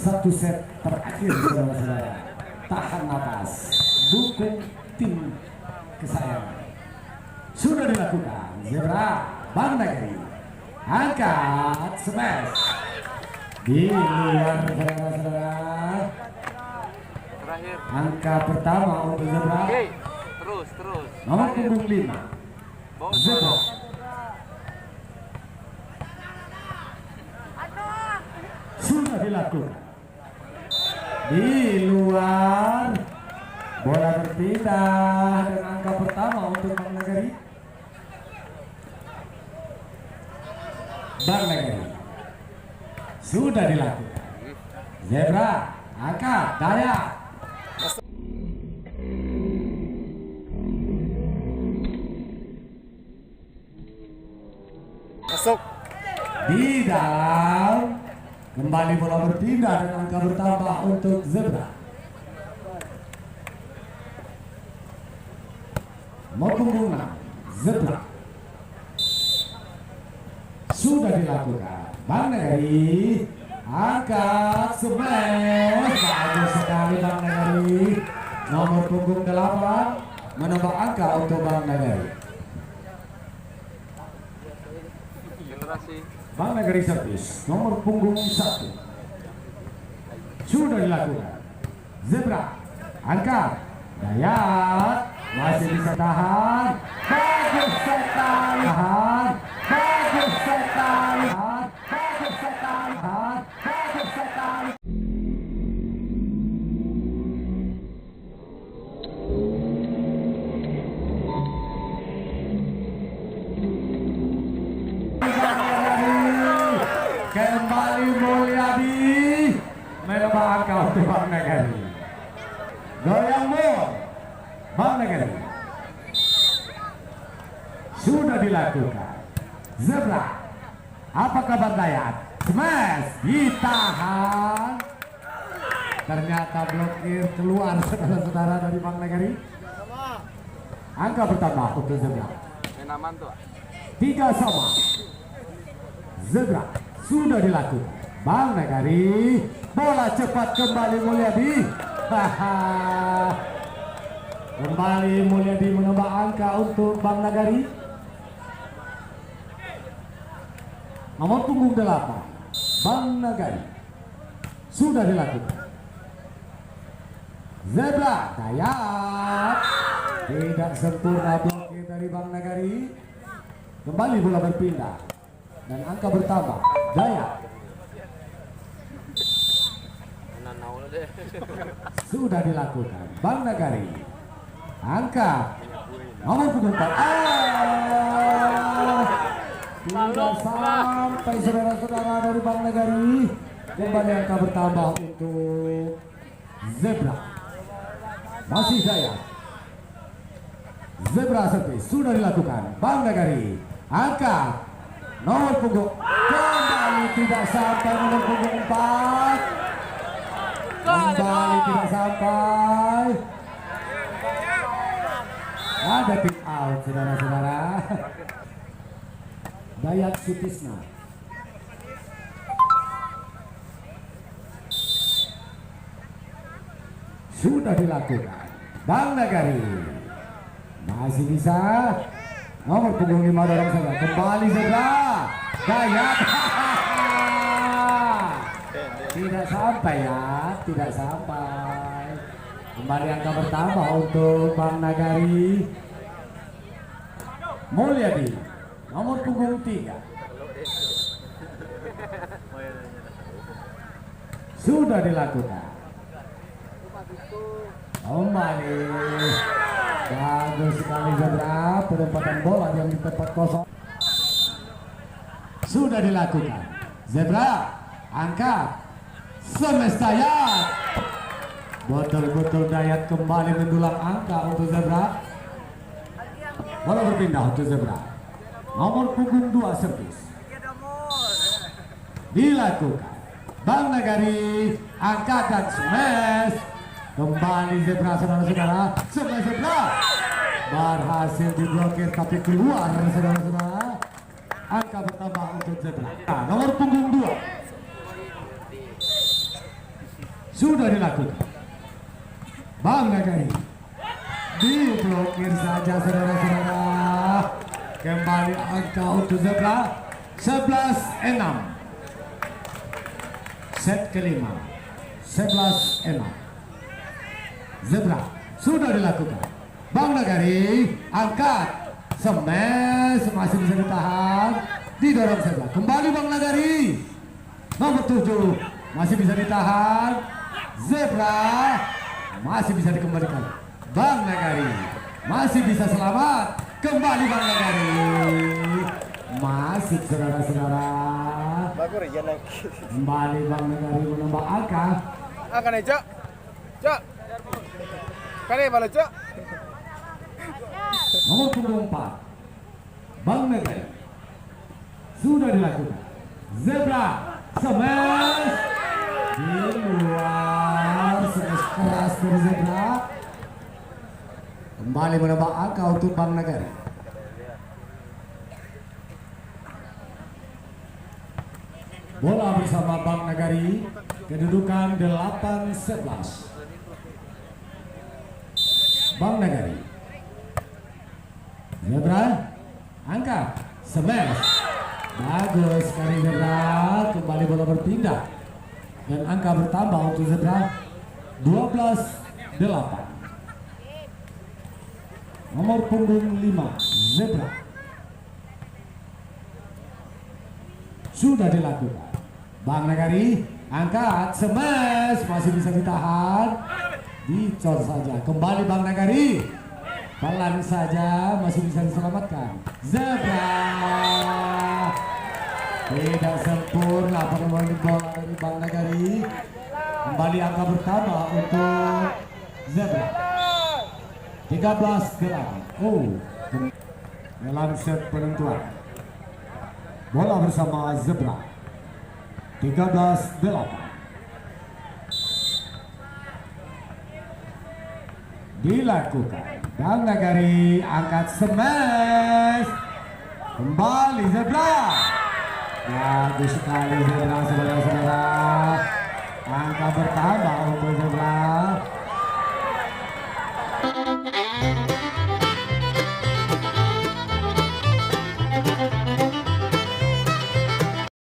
satu set terakhir saudara-saudara. Tahan nafas, dukung tim kesayangan. Sudah dilakukan. Zebra Bang Nagari angkat smash di luar saudara-saudara. Terakhir. Angka pertama untuk Zebra. Terus. Nomor punggung 5. Zebra. Sudah dilakukan. Di luar. Bola berpindah dan angka pertama untuk Bang Nagari. Bang Nagari. Sudah dilakukan. Zebra angkat daya. Masuk. Di dalam. Kembali bola berpindah dan angka bertambah untuk Zebra. Nomor punggung 6 Zebra. Sudah dilakukan. Bang Nagari angkat smash. Bagus sekali Bang Nagari. Nomor punggung 8 menambah angka untuk Bang Nagari. Bang Nagari servis nomor punggung 1. Sudah dilakukan. Zebra angkat Dayat masih bisa tahan. Bagus sekali. Bagus sekali. Bagus sekali. Bagus sekali. Kembali Mulyadi menambah angka untuk Bang Nagari. Goyang bola Bang Nagari. Sudah dilakukan. Zebra. Apa kabar Dayat? Smash ditahan. Ternyata blokir keluar saudara-saudara dari Bang Nagari. Angka bertambah untuk Zebra. 3 sama. Zebra sudah dilakukan. Bang Nagari. Bola cepat kembali Mulyadi. Kembali Mulyadi menambah angka untuk Bang Nagari. Nomor punggung 8 Bang Nagari. Sudah dilakukan. Zebra Dayat. Tidak sempurna blokir dari Bang Nagari. Kembali bola berpindah dan angka bertambah. Dayat. Sudah dilakukan. Bang Nagari angkat nomor punggung 4. Tidak sampai saudara-saudara dari Bang Nagari. Kembali angka bertambah untuk Zebra. Masih Dayat. Zebra servis sudah dilakukan. Bang Nagari angkat nomor punggung. Kembali tidak sampai nomor punggung 4. Kembali tidak sampai. Ada pick out saudara-saudara. Dayat Sutisna. Sudah dilakukan. Bang Nagari masih bisa. Nomor punggung 5 dorong saja. Kembali Zebra. Dayat. Tidak sampai ya. Tidak sampai. Kembali angka bertambah untuk Bang Nagari. Mulyadi nomor punggung 3. Sudah dilakukan. Kembali. Bagus sekali Zebra. Penempatan bola yang di tempat kosong. Sudah dilakukan. Zebra angkat. Smash Dayat. Betul-betul Dayat kembali mendulang angka untuk Zebra. Bola berpindah untuk Zebra. Nomor punggung 2 servis. Dilakukan. Bang Nagari angkat dan smash. Kembali Zebra saudara-saudara. Smash Zebra. Berhasil diblokir tapi keluar saudara-saudara. Angka bertambah untuk Zebra. Nomor punggung 2. sudah dilakukan. Bang Nagari diblokir saja saudara-saudara. Kembali angka untuk Zebra 11-6. Set kelima 11-6. Zebra sudah dilakukan. Bang Nagari angkat, smash masih bisa ditahan, didorong saja. Kembali Bang Nagari nomor 7 masih bisa ditahan. Zebra masih bisa dikembalikan. Bang Nagari masih bisa selamat. Kembali Bang Nagari masuk saudara-saudara. Kembali Bang Nagari menambah angka. Angka nih Cok. Cok. Kali balik Cok. Nomor punggung 4 Bang Nagari sudah dilakukan. Zebra smash di luar, smash keras dari Zebra. Kembali menambah angka untuk Bang Nagari. Bola bersama Bang Nagari, kedudukan 8-11. Bang Nagari. Zebra angkat, smash. Bagus sekali Zebra. Kembali bola berpindah dan angka bertambah untuk Zebra 12-8. Nomor punggung 5 Zebra sudah dilakukan. Bang Nagari angkat, smash masih bisa ditahan, dicor saja. Kembali Bang Nagari, pelan saja masih bisa diselamatkan. Zebra tidak sempurna permainan bola dari Bang Nagari. Kembali angka bertambah untuk Zebra 13-8. Dalam set penentuan bola bersama Zebra 13-8. Dilakukan. Bang Nagari angkat, smash. Kembali Zebra. Bagus sekali Zebra saudara-saudara. Angka bertambah